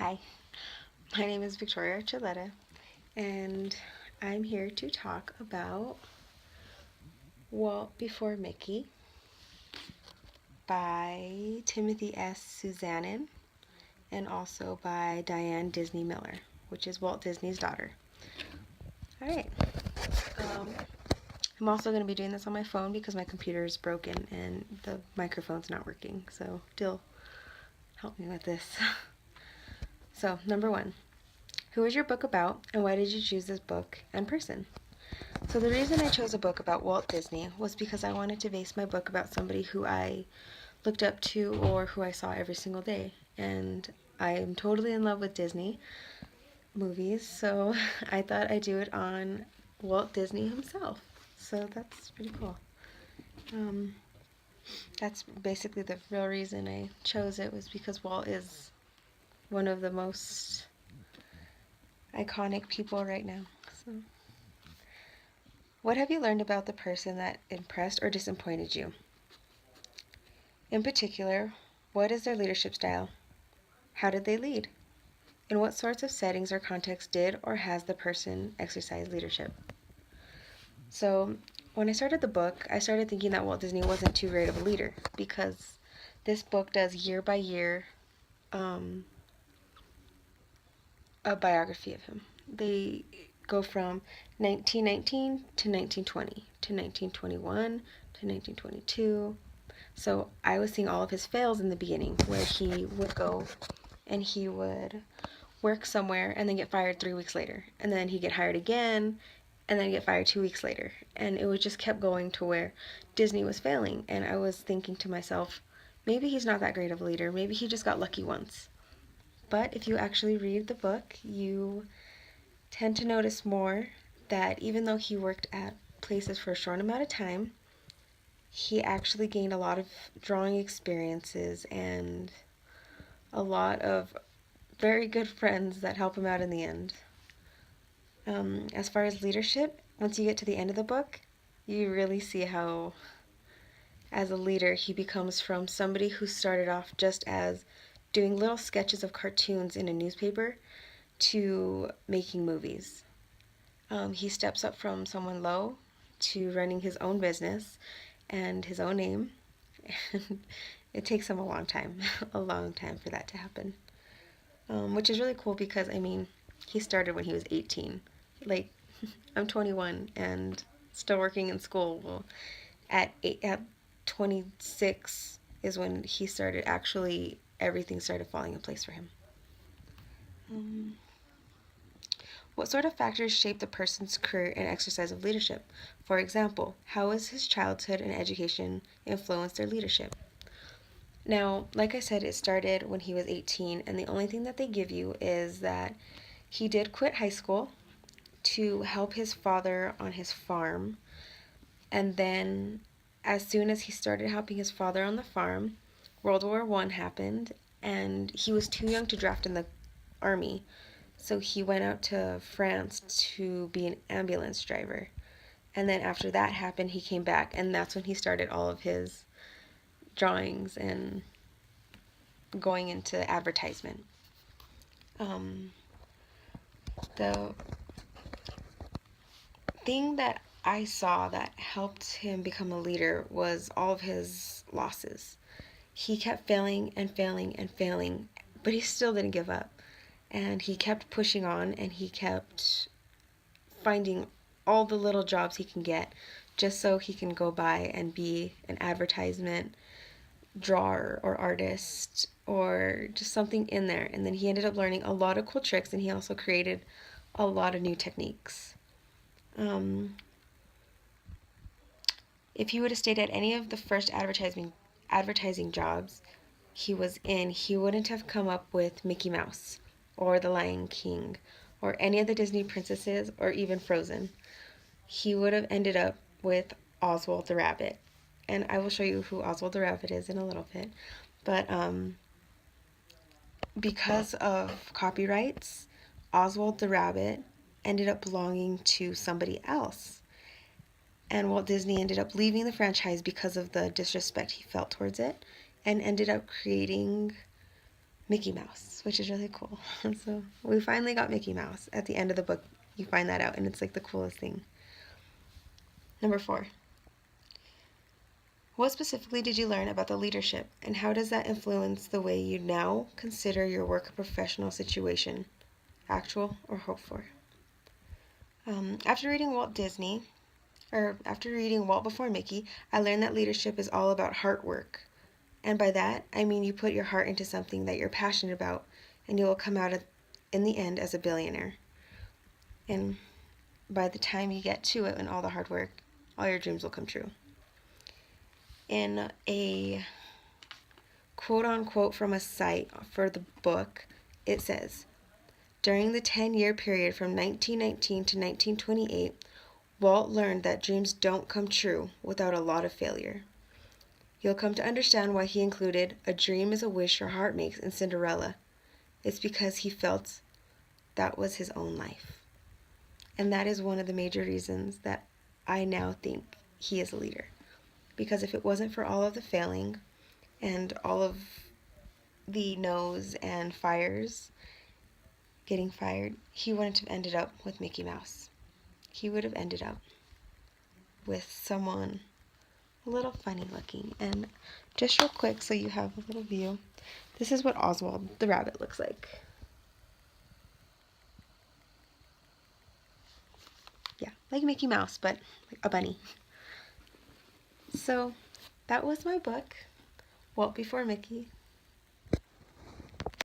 Hi, my name is Victoria Archuleta, and I'm here to talk about Walt Before Mickey by Timothy S. Suzannin and also by Diane Disney Miller, which is Walt Disney's daughter. Alright, um, I'm also going to be doing this on my phone because my computer is broken and the microphone's not working, so Dill, help me with this. So, number one, who is your book about and why did you choose this book and person? So the reason I chose a book about Walt Disney was because I wanted to base my book about somebody who I looked up to or who I saw every single day. And I am totally in love with Disney movies, so I thought I'd do it on Walt Disney himself. So that's pretty cool. Um, that's basically the real reason I chose it, was because Walt is one of the most iconic people right now. So, what have you learned about the person that impressed or disappointed you? In particular, what is their leadership style? How did they lead? In what sorts of settings or contexts did or has the person exercise leadership? So, when I started the book, I started thinking that Walt Disney wasn't too great of a leader because this book does year by year a biography of him. They go from 1919 to 1920 to 1921 to 1922. So I was seeing all of his fails in the beginning, where he would go and he would work somewhere and then get fired 3 weeks later. And then he'd get hired again and then get fired 2 weeks later. And it was just kept going to where Disney was failing. And I was thinking to myself, maybe he's not that great of a leader. Maybe he just got lucky once. But if you actually read the book, you tend to notice more that even though he worked at places for a short amount of time, he actually gained a lot of drawing experiences and a lot of very good friends that help him out in the end. As far as leadership, once you get to the end of the book, you really see how, as a leader, he becomes from somebody who started off just as doing little sketches of cartoons in a newspaper to making movies. He steps up from someone low to running his own business and his own name. And it takes him a long time, a long time for that to happen. Which is really cool because, I mean, he started when he was 18. Like, I'm 21 and still working in school. Well, at 26 is when he started, actually, everything started falling in place for him. Um, what sort of factors shape the person's career and exercise of leadership? For example, how has his childhood and education influenced their leadership? Now, like I said, it started when he was 18, and the only thing that they give you is that he did quit high school to help his father on his farm, and then as soon as he started helping his father on the farm, World War I happened, and he was too young to draft in the army, so he went out to France to be an ambulance driver. And then after that happened, he came back, and that's when he started all of his drawings and going into advertisement. The thing that I saw that helped him become a leader was all of his losses. He kept failing and failing and failing, but he still didn't give up. And he kept pushing on, and he kept finding all the little jobs he can get just so he can go by and be an advertisement drawer or artist or just something in there. And then he ended up learning a lot of cool tricks, and he also created a lot of new techniques. If he would have stayed at any of the first advertising jobs he was in, he wouldn't have come up with Mickey Mouse or The Lion King or any of the Disney princesses or even Frozen. He would have ended up with Oswald the Rabbit. And I will show you who Oswald the Rabbit is in a little bit. But because of copyrights, Oswald the Rabbit ended up belonging to somebody else. And Walt Disney ended up leaving the franchise because of the disrespect he felt towards it, and ended up creating Mickey Mouse, which is really cool. So we finally got Mickey Mouse. At the end of the book, you find that out, and it's like the coolest thing. Number 4. What specifically did you learn about the leadership, and how does that influence the way you now consider your work or professional situation, actual or hoped for? After reading Walt Before Mickey, I learned that leadership is all about heart work. And by that, I mean you put your heart into something that you're passionate about, and you will come out in the end as a billionaire. And by the time you get to it and all the hard work, all your dreams will come true. In a quote unquote from a site for the book, it says, during the 10-year period from 1919 to 1928, Walt learned that dreams don't come true without a lot of failure. You'll come to understand why he included "a dream is a wish your heart makes" in Cinderella. It's because he felt that was his own life. And that is one of the major reasons that I now think he is a leader. Because if it wasn't for all of the failing and all of the no's and getting fired, he wouldn't have ended up with Mickey Mouse. He would have ended up with someone a little funny looking. And just real quick, so you have a little view, this is what Oswald the rabbit looks like. Yeah, like Mickey Mouse, but like a bunny. So that was my book, Walt Before Mickey.